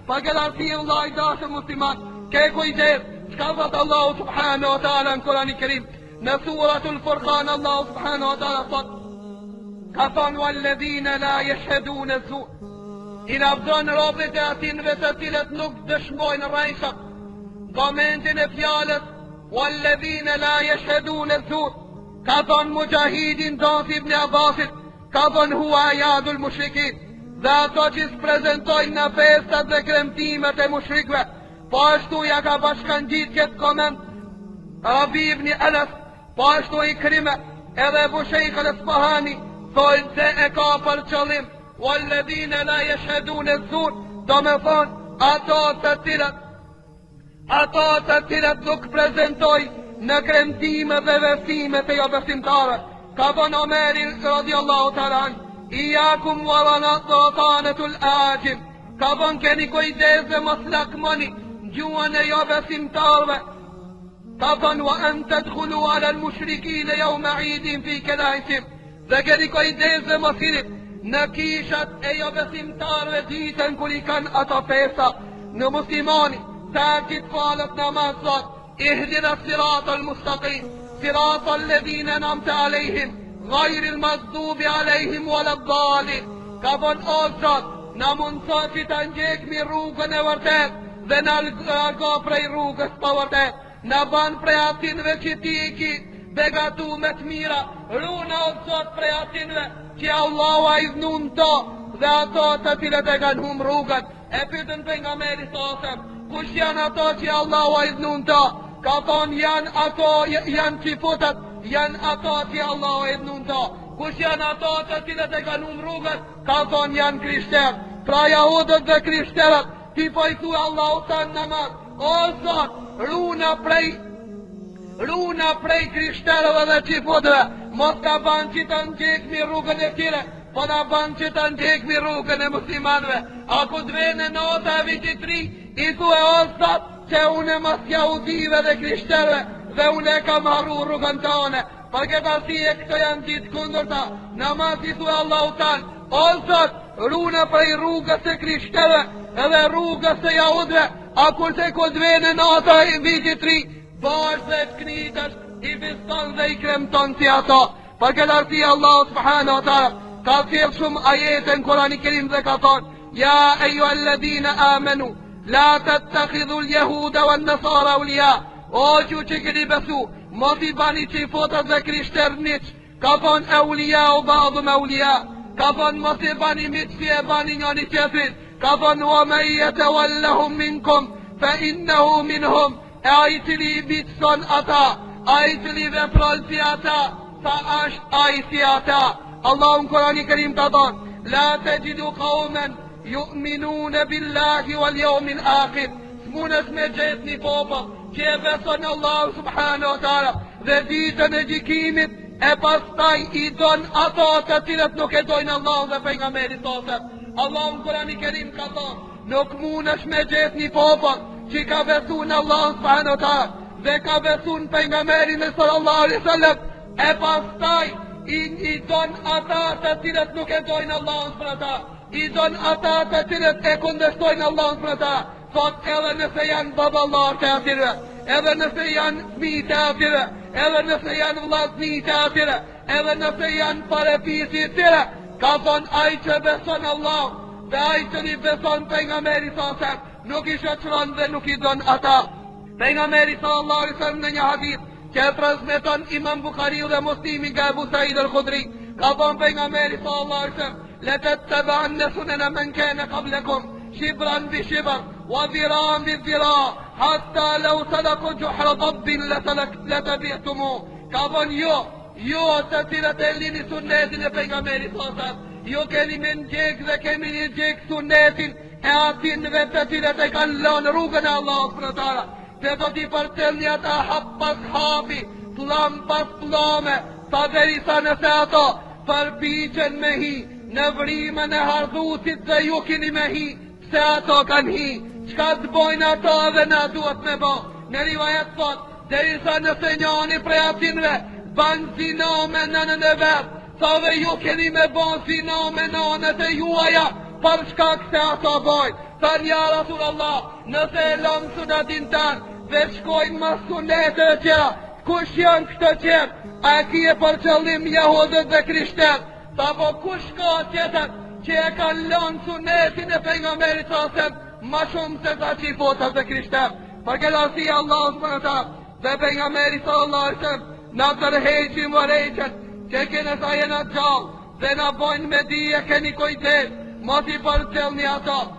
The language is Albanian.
Pa gëlarti e vllai dashur musliman, ke kujdes, çka thot Allahu subhanahu wa taala në Kur'anin e Kerim, në suratul Furqan Allahu subhanahu wa taala thot: ka thonë walladhina la yashhaduna az-zur. I nabdon robët e atinve të cilët nuk dëshmojnë rrejshat. Momentin e fjalës walladhina la yashhaduna az-zur, ka thonë mujahidin Dawud ibn Abbasit, ka thonë hua ayadul mushrikin, dhe ato që s'prezentojnë në festat dhe kremtimet e mushrikve. Po ashtu ja ka bashkangjit këtë koment Rabi ibn Anas, po ashtu i krime edhe Bushejk al-Asbahani, thojnë se e ka për qëllim walladhina la yashhaduna az-zur, do me thonë ato të cilat nuk prezentoj në kremtime dhe vestime të jo besimtare. Ka thonë Omeri radiallahu ta'ala anhu: iyakum wa ratanatul ajim, ka thonë keni kujdes dhe mos lakmoni gjuhën e jo besimtarve. Ka thonë wa an tadkhulu ala al-mushrikina yawma 'idin fi kanaisim, dhe keni kujdes dhe mos hini në kishat e jo besimtarve ditën kur i kanë ato festa. Në muslimani sa kitë falët namaz thot: ihdina siratal mustaqim siratal ladhina an'amta alejhim ghayril maghdubi alejhim waladdallin. Ka thonë o Zot, na mundso që ta ndjekmi rrugën e vërtet dhe na largo prej rrugës pa vërtet. Na ban prej atinve që ti i ki begatu me të mira, runa o Zot prej atinve që Allahu a iznun to dhe ato të cilët e kanë hum rrugën. E pyetën pejgamberi sasem, kush janë ato që Allahu a iznun to? Ka thonë janë ato, janë qifutat, janë ato që Allahu a iznun to. Kush janë ato të cilët e kanë hum rrugën? Ka thonë janë krishterët. Pra jahudët dhe krishterët, ti po i thuaj Allahu tanë namaz: o Zot, runa prej krishterëve dhe qifutëve, mos ka ban që të ndjekmi rrugën e tjere, po na ban që të ndjekmi rrugën e muslimanve. A ku dvene nota e vitit 3, i thue o Zot, që une mos jahudive dhe krishterëve, dhe une kam harru rrugën tone. Për këtë arsye këto janë ditë kundërta. Namaz i thue Allahu tanë: o Zot, runa prej rrugës e krishterëve edhe rrugës e jahudve. A kurse ku dvene nota e vitit 3, bash dhe të knitësh, i fiston dhe i kremton si ato. Për këtë arsye Allah subhanahu wa ta'ala ka thirr shumë ajete në Kur'anin e Kerim dhe ka thonë: ja eyyuhalladhina amanu la tattakhidhu al-yahuda wan-nasara awliya. O ju që keni besu, mos i bani qifotat dhe krishternic. Ka thonë awliya u ba'dhum awliya. Ka thonë mos i bani mitësi e bani njëri tjetrit. Ka thonë wa man yatawallahum minkum fa innahu minhum. E a i cili i bitëson ata, a i cili veprol si ata, sa është a i si ata. Allahu në Kur'anin e Kerim ka thonë: la tajidu qauman yu'minuna billahi wal yawmil akhir. S'munës me gjetë një popull që e beson Allahu subhanahu wa ta'ala dhe ditën e gjykimit, e pastaj i don ato të cilët nuk e dojnë Allahu dhe pejgamberin sasem. Allahu në Kur'anin e Kerim ka thonë: nuk munësh me gjetë një popull që ka besu në Allah subhanahu wa ta'ala dhe ka besu në pejgamberin sallallahu alaihi wasallam, e pastaj i don ata të cilët nuk e dojnë Allah subhanahu wa ta'ala, i don ata të cilët e kundërshtojnë Allah subhanahu wa ta'ala. Thot edhe nëse janë baballar të atyre, edhe nëse janë fëmijë të atyre, edhe nëse janë vllazni të atyre, edhe nëse janë parepisi të tyre, ka thonë ai që beson Allah dhe ai që i beson pejgamberin sasem, nuk i shoqëron dhe nuk i don ata. Pejgamberi sallallahu alaihi wasallam në një hadith që e transmeton Imam Buhariu dhe Muslimi nga Abu Sa'id al-Khudri, ka thonë pejgamberi sallallahu alaihi wasallam: la tattaba'anna sunana man kana qablakum shibran bi shibr wa dhira'an bi dhira' hatta law salaqu juhra dabbin latabi'tumu. Ka thonë jo të cilët e lini sunnetin e pejgamberit sallallahu alaihi wasallam, jo keni me ndjek dhe keni një ndjek sunnetin e atinve të cilët e kanë lënë rrugën e Allahut subhanahu wa ta'ala, se do t'i përtellni ata hap pas hapi, plam pas plame, sa derisa nëse ato përpiqen me hi në vrimën e hardhusit dhe ju keni me hi, se ato kanë hi. Çka të bojnë ato dhe na duhet me bo? Në rivajet thot: derisa nëse njani prej atinve ban zina me nënën e vet, sa dhe ju keni me bon zina me nënët e juaja, për shkak se ato bojnë. Than ja Rasulullah, nëse e lëmë sunetin tanë, dhe shkojnë mas sunetet e tjera, kush janë këtë tjerë? A ki e për qëllim jahudët dhe krishterë? Ta po kush ka tjetër që e kanë lënë sunetin e pejgamberit sasem ma shumë se ta që i fotat dhe krishterë? Për këtë arsye Allah s.w.t. dhe pejgamberi sallallahu alaihi wasallam na tërheqin vërejqen që kene sa jena gjallë dhe na bojnë me dije keni kujdes, mos i përcjellni ato.